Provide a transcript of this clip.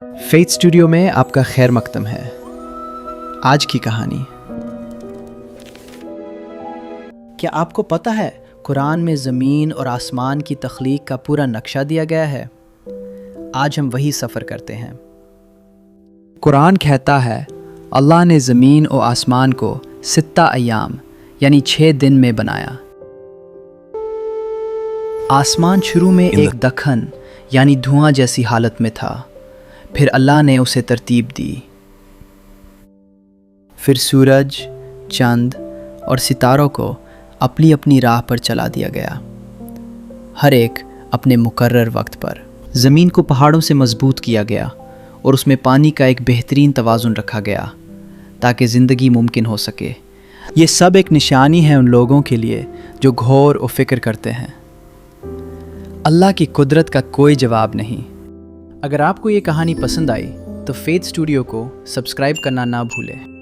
Faith studio میں آپ کا خیر مقدم ہے۔ آج کی کہانی۔ کیا آپ کو پتہ ہے قرآن میں زمین اور آسمان کی تخلیق کا پورا نقشہ دیا گیا ہے؟ آج ہم وہی سفر کرتے ہیں۔ قرآن کہتا ہے اللہ نے زمین و آسمان کو 6 ایام یعنی 6 دن میں بنایا۔ آسمان شروع میں ایک دکن یعنی دھواں جیسی حالت میں تھا، پھر اللہ نے اسے ترتیب دی۔ پھر سورج، چاند اور ستاروں کو اپنی اپنی راہ پر چلا دیا گیا، ہر ایک اپنے مقرر وقت پر۔ زمین کو پہاڑوں سے مضبوط کیا گیا اور اس میں پانی کا ایک بہترین توازن رکھا گیا تاکہ زندگی ممکن ہو سکے۔ یہ سب ایک نشانی ہے ان لوگوں کے لیے جو غور و فکر کرتے ہیں۔ اللہ کی قدرت کا کوئی جواب نہیں۔ اگر آپ کو یہ کہانی پسند آئی تو فیتھ اسٹوڈیو کو سبسکرائب کرنا نہ بھولیں۔